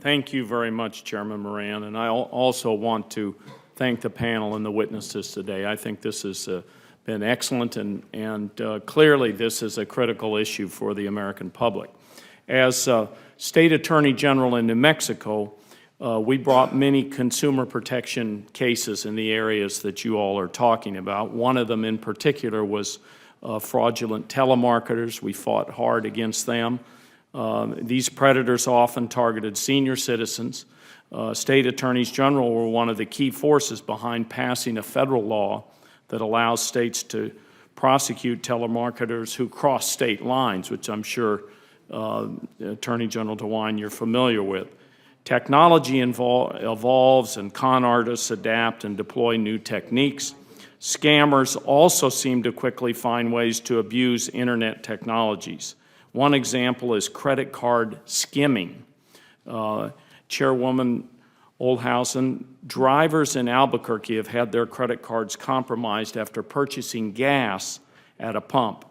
Thank you very much, Chairman Moran, and I also want to thank the panel and the witnesses today. I think this has been excellent, and clearly this is a critical issue for the American public. As State Attorney General in New Mexico, we brought many consumer protection cases in the areas that you all are talking about. One of them in particular was fraudulent telemarketers. We fought hard against them. These predators often targeted senior citizens. State attorneys general were one of the key forces behind passing a federal law that allows states to prosecute telemarketers who cross state lines, which I'm sure Attorney General DeWine you're familiar with. Technology evolves and con artists adapt and deploy new techniques. Scammers also seem to quickly find ways to abuse internet technologies. One example is credit card skimming. Chairwoman Ohlhausen, drivers in Albuquerque have had their credit cards compromised after purchasing gas at a pump.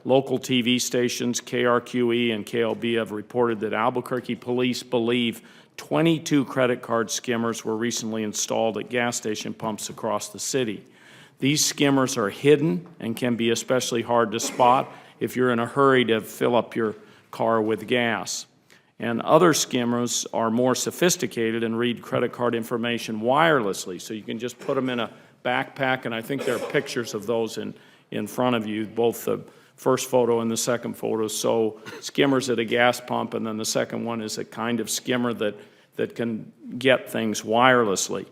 Local TV stations, KRQE and KLB, have reported that Albuquerque police believe 22 credit card skimmers were recently installed at gas station pumps across the city. These skimmers are hidden and can be especially hard to spot if you're in a hurry to fill up your car with gas. And other skimmers are more sophisticated and read credit card information wirelessly, so you can just put them in a backpack, and I think there are pictures of those in front of you, both the first photo and the second photo. So skimmers at a gas pump, and then the second one is a kind of skimmer that can get things wirelessly.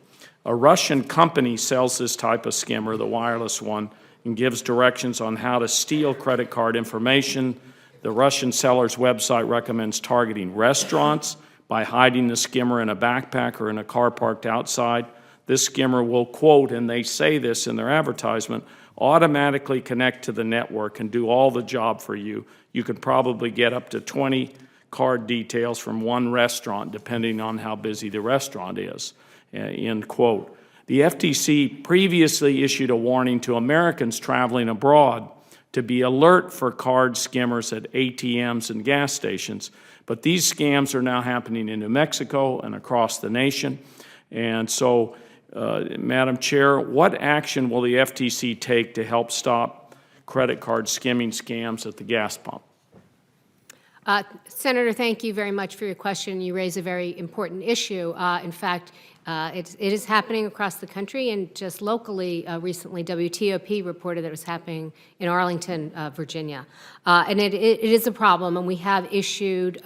A Russian company sells this type of skimmer, the wireless one, and gives directions on how to steal credit card information. The Russian seller's website recommends targeting restaurants by hiding the skimmer in a backpack or in a car parked outside. This skimmer will, quote, and they say this in their advertisement, automatically connect to the network and do all the job for you. You could probably get up to 20 card details from one restaurant, depending on how busy the restaurant is, end quote. The FTC previously issued a warning to Americans traveling abroad to be alert for card skimmers at ATMs and gas stations. But these scams are now happening in New Mexico and across the nation. And so, Madam Chair, what action will the FTC take to help stop credit card skimming scams at the gas pump? Senator, thank you very much for your question. You raise a very important issue. In fact, it is happening across the country, and just locally, recently, WTOP reported that it was happening in Arlington, Virginia. And it is a problem, and we have issued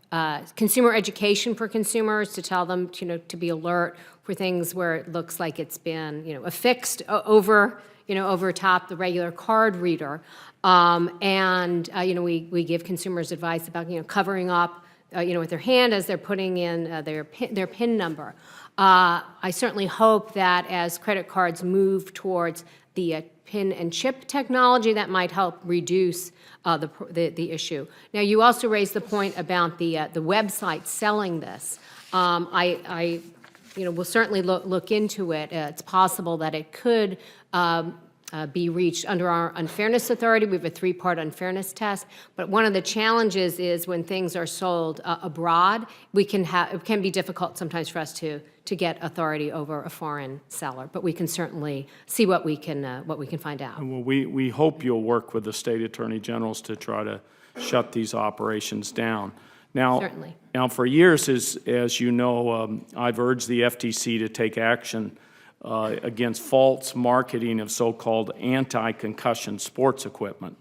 consumer education for consumers to tell them, to be alert for things where it looks like it's been, affixed over, over top the regular card reader. We give consumers advice about, covering up, with their hand as they're putting in their PIN number. I certainly hope that as credit cards move towards the PIN and chip technology, that might help reduce the issue. Now, you also raised the point about the website selling this. We'll certainly look into it. It's possible that it could be reached under our unfairness authority. We have a three-part unfairness test. But one of the challenges is when things are sold abroad, it can be difficult sometimes for us to get authority over a foreign seller. But we can certainly see what we can find out. Well, we hope you'll work with the state attorney generals to try to shut these operations down. Now, certainly. Now, for years, as you know, I've urged the FTC to take action against false marketing of so-called anti-concussion sports equipment.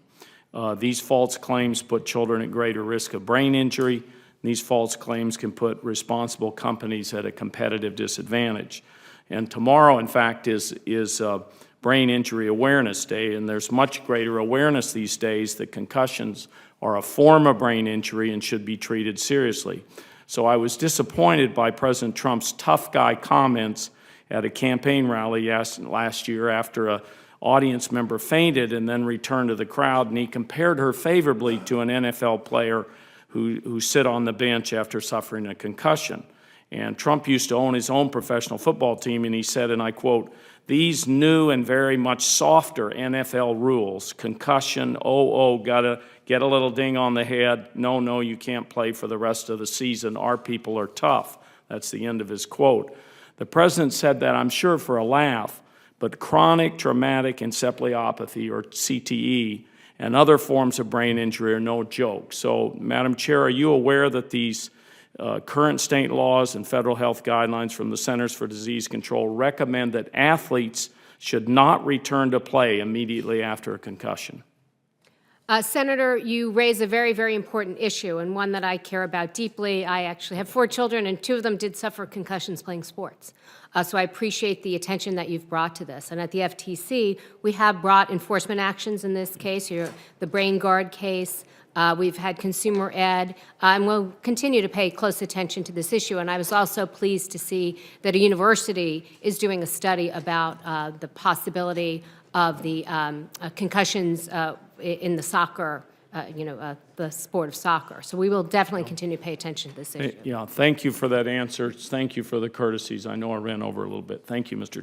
These false claims put children at greater risk of brain injury. These false claims can put responsible companies at a competitive disadvantage. And tomorrow, in fact, is Brain Injury Awareness Day, and there's much greater awareness these days that concussions are a form of brain injury and should be treated seriously. So I was disappointed by President Trump's tough guy comments at a campaign rally last year after an audience member fainted and then returned to the crowd, and he compared her favorably to an NFL player who sit on the bench after suffering a concussion. And Trump used to own his own professional football team, and he said, and I quote, "These new and very much softer NFL rules, concussion, gotta get a little ding on the head, no, you can't play for the rest of the season, our people are tough." That's the end of his quote. The president said that, I'm sure, for a laugh, but chronic traumatic encephalopathy, or CTE, and other forms of brain injury are no joke. So, Madam Chair, are you aware that these current state laws and federal health guidelines from the Centers for Disease Control recommend that athletes should not return to play immediately after a concussion? Senator, you raise a very, very important issue, and one that I care about deeply. I actually have 4 children, and 2 of them did suffer concussions playing sports. So I appreciate the attention that you've brought to this. And at the FTC, we have brought enforcement actions in this case, the Brain Guard case. We've had consumer ed, and we'll continue to pay close attention to this issue. And I was also pleased to see that a university is doing a study about the possibility of the concussions in the soccer, the sport of soccer. So we will definitely continue to pay attention to this issue. Yeah, thank you for that answer. Thank you for the courtesies. I know I ran over a little bit. Thank you, Mr.